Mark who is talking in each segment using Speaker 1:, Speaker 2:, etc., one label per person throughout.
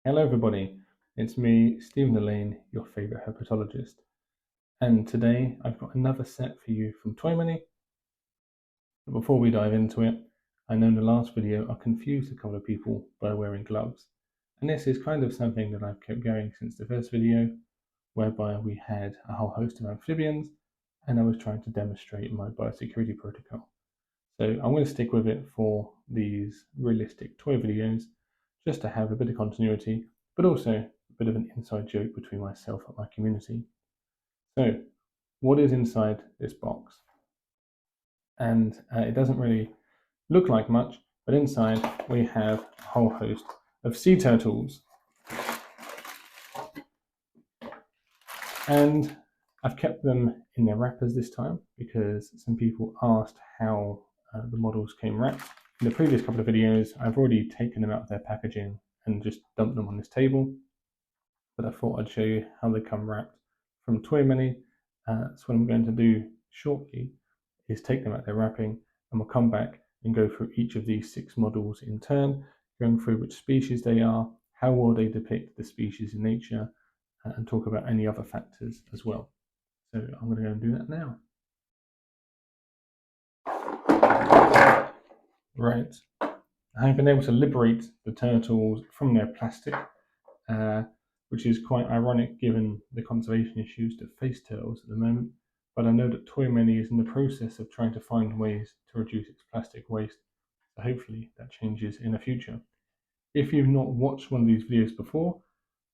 Speaker 1: Hello everybody, it's me, Stephen Allain, your favourite herpetologist. And today I've got another set for you from Toymany. But before we dive into it, I know in the last video I confused a couple of people by wearing gloves. And this is kind of something that I've kept going since the first video, whereby we had a whole host of amphibians and I was trying to demonstrate my biosecurity protocol. So I'm going to stick with it for these realistic toy videos, just to have a bit of continuity, but also a bit of an inside joke between myself and my community. So, what is inside this box? And it doesn't really look like much, but inside we have a whole host of sea turtles. And I've kept them in their wrappers this time because some people asked how the models came wrapped. In the previous couple of videos, I've already taken them out of their packaging and just dumped them on this table, but I thought I'd show you how they come wrapped from Toymany. So what I'm going to do shortly is take them out their wrapping, and we'll come back and go through each of these 6 models in turn, going through which species they are, how well they depict the species in nature, and talk about any other factors as well. So I'm going to go and do that now. Right, I've been able to liberate the turtles from their plastic, which is quite ironic given the conservation issues that face turtles at the moment. But I know that Toymany is in the process of trying to find ways to reduce its plastic waste, so hopefully that changes in the future. If you've not watched one of these videos before,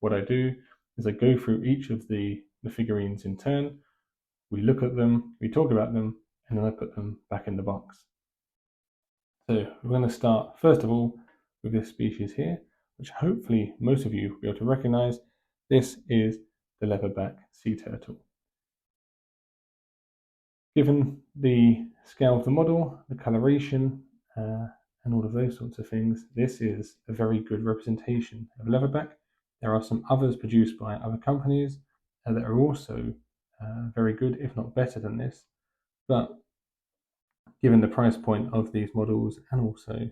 Speaker 1: what I do is I go through each of the figurines in turn, we look at them, we talk about them, and then I put them back in the box. So we're going to start first of all with this species here, which hopefully most of you will be able to recognize. This is the leatherback sea turtle. Given the scale of the model, the coloration, and all of those sorts of things, this is a very good representation of leatherback. There are some others produced by other companies that are also very good, if not better than this. But given the price point of these models and also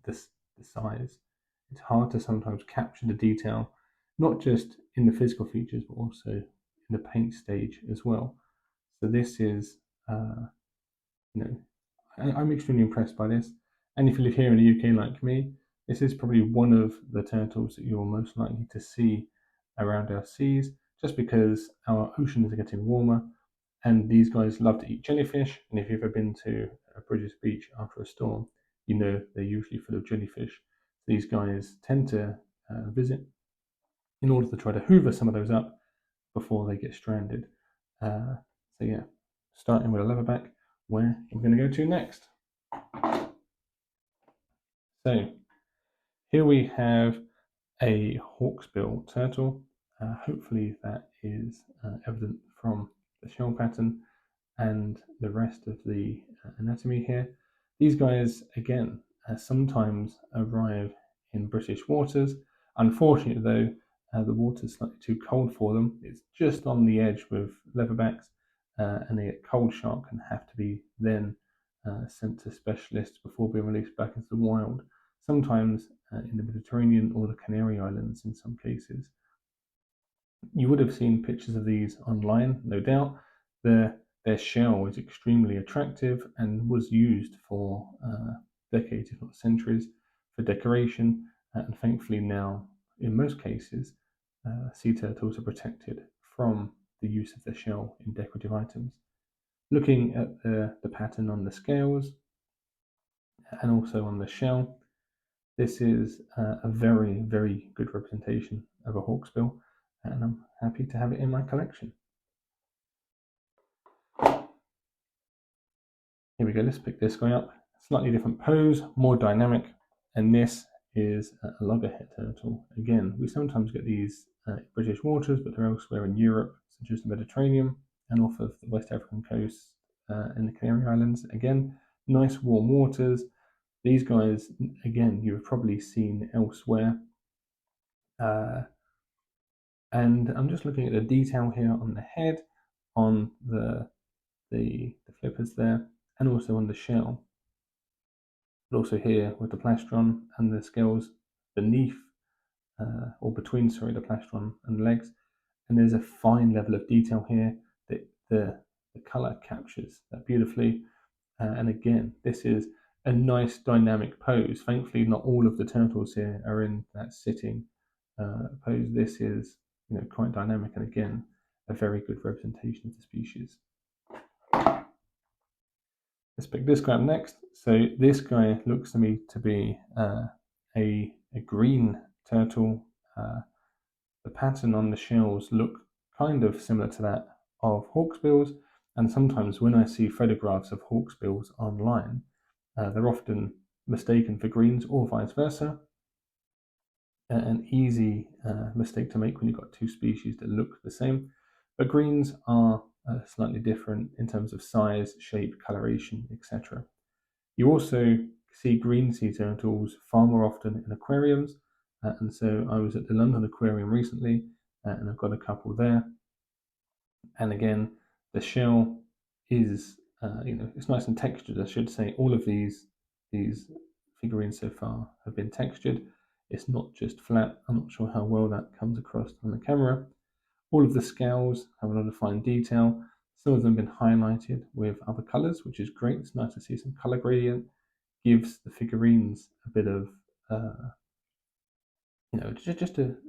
Speaker 1: the size, it's hard to sometimes capture the detail, not just in the physical features, but also in the paint stage as well. So this is, I'm extremely impressed by this. And if you live here in the UK like me, this is probably one of the turtles that you're most likely to see around our seas, just because our oceans are getting warmer and these guys love to eat jellyfish. And if you've ever been to a British beach after a storm, you know they're usually full of jellyfish. These guys tend to visit in order to try to hoover some of those up before they get stranded. So yeah, starting with a leatherback, where we're going to go to next. So here we have a hawksbill turtle. Hopefully that is evident from the shell pattern and the rest of the anatomy here. These guys, again, sometimes arrive in British waters. Unfortunately, though, the water's slightly too cold for them. It's just on the edge with leatherbacks, and they get cold shock and have to be then sent to specialists before being released back into the wild, sometimes in the Mediterranean or the Canary Islands in some cases. You would have seen pictures of these online, no doubt. Their shell is extremely attractive and was used for decades, if not centuries, for decoration. And thankfully now, in most cases, sea turtles are protected from the use of their shell in decorative items. Looking at the pattern on the scales and also on the shell, this is a very, very good representation of a hawksbill, and I'm happy to have it in my collection. Here we go, let's pick this guy up. Slightly different pose, more dynamic, and this is a loggerhead turtle. Again, we sometimes get these British waters, but they're elsewhere in Europe, such as the Mediterranean and off of the West African coast in the Canary Islands. Again, nice warm waters. These guys, again, you have probably seen elsewhere. And I'm just looking at the detail here on the head, on the flippers there, and also on the shell. But also here with the plastron and the scales beneath or between, sorry, the plastron and the legs. And there's a fine level of detail here that the colour captures that beautifully. And again, this is a nice dynamic pose. Thankfully, not all of the turtles here are in that sitting pose. This is, quite dynamic, and again, a very good representation of the species. Let's pick this guy up next. So this guy looks to me to be a green turtle. The pattern on the shells look kind of similar to that of hawksbills, and sometimes when I see photographs of hawksbills online, they're often mistaken for greens or vice versa. An easy mistake to make when you've got two species that look the same, but greens are slightly different in terms of size, shape, coloration, etc. You also see green sea turtles far more often in aquariums, and so I was at the London Aquarium recently, and I've got a couple there. And again, the shell is, it's nice and textured. I should say all of these figurines so far have been textured. It's not just flat. I'm not sure how well that comes across on the camera. All of the scales have a lot of fine detail. Some of them have been highlighted with other colours, which is great. It's nice to see some colour gradient. Gives the figurines a bit of,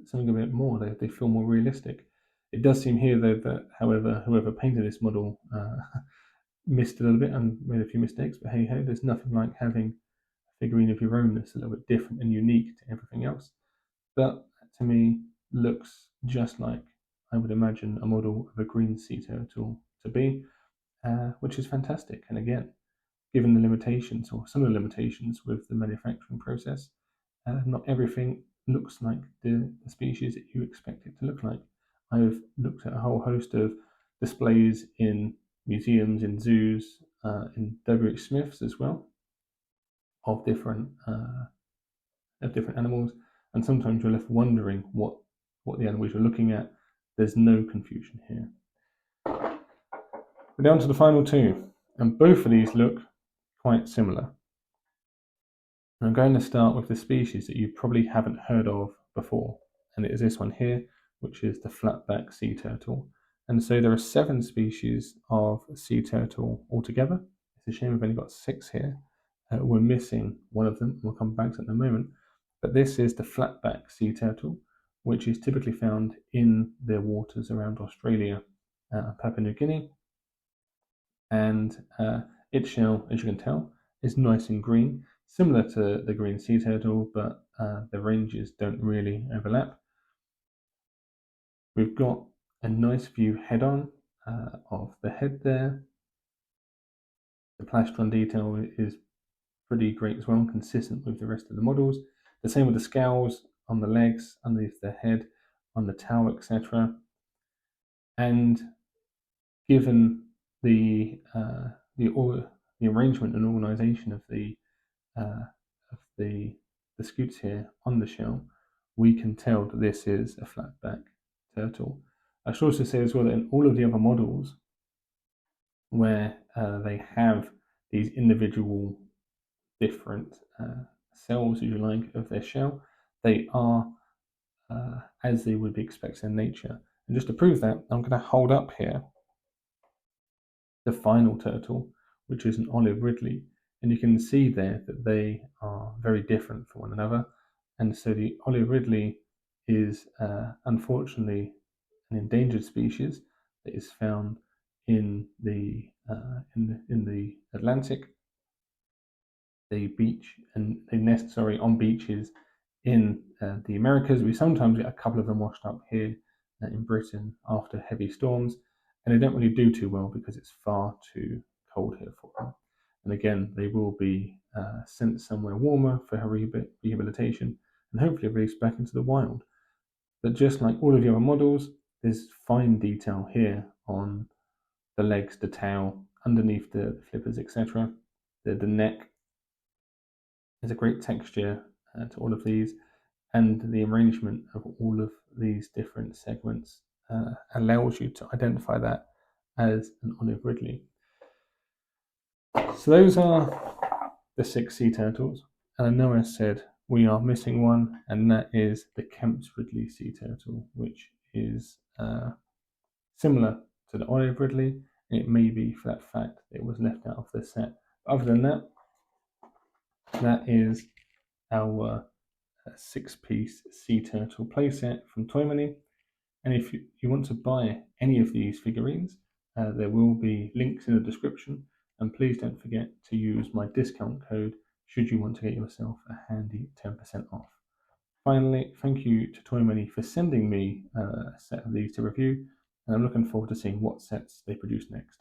Speaker 1: something a bit more. They feel more realistic. It does seem here, though, that however, whoever painted this model missed a little bit and made a few mistakes. But hey ho, there's nothing like having a figurine of your own that's a little bit different and unique to everything else. But to me, looks just like I would imagine a model of a green sea turtle to be, which is fantastic. And again, given the limitations or some of the limitations with the manufacturing process, not everything looks like the species that you expect it to look like. I've looked at a whole host of displays in museums, in zoos, in W.H. Smiths as well, of different animals, and sometimes you're left wondering what the animals you're looking at. There's no confusion here. We're down to the final two, and both of these look quite similar. I'm going to start with the species that you probably haven't heard of before, and it is this one here, which is the flatback sea turtle. And so there are 7 species of sea turtle altogether. It's a shame we've only got 6 here. We're missing one of them. We'll come back to it in a moment. But this is the flatback sea turtle, which is typically found in the waters around Australia and Papua New Guinea. And its shell, as you can tell, is nice and green, similar to the green sea turtle, but the ranges don't really overlap. We've got a nice view head-on of the head there. The plastron detail is pretty great as well, consistent with the rest of the models. The same with the scales on the legs, underneath the head, on the tail, etc. And given the arrangement and organisation of the scutes here on the shell, we can tell that this is a flatback turtle. I should also say as well that in all of the other models where they have these individual different cells, if you like, of their shell, they are as they would be expected in nature. And just to prove that, I'm going to hold up here the final turtle, which is an olive Ridley, and you can see there that they are very different from one another. And so the olive Ridley is unfortunately an endangered species that is found in the Atlantic. They beach and they nest, on beaches in the Americas. We sometimes get a couple of them washed up here in Britain after heavy storms, and they don't really do too well because it's far too cold here for them. And again, they will be sent somewhere warmer for rehabilitation and hopefully released back into the wild. But just like all of the other models, there's fine detail here on the legs, the tail, underneath the flippers, etc. The neck. There's a great texture to all of these, and the arrangement of all of these different segments allows you to identify that as an olive Ridley. So those are the 6 sea turtles, and I know I said we are missing one, and that is the Kemp's Ridley sea turtle, which is similar to the olive Ridley, and it may be for that fact that it was left out of the set. But other than that, that is our 6-piece sea turtle playset from Toymany. And if you want to buy any of these figurines, there will be links in the description. And please don't forget to use my discount code should you want to get yourself a handy 10% off. Finally, thank you to Toymany for sending me a set of these to review, and I'm looking forward to seeing what sets they produce next.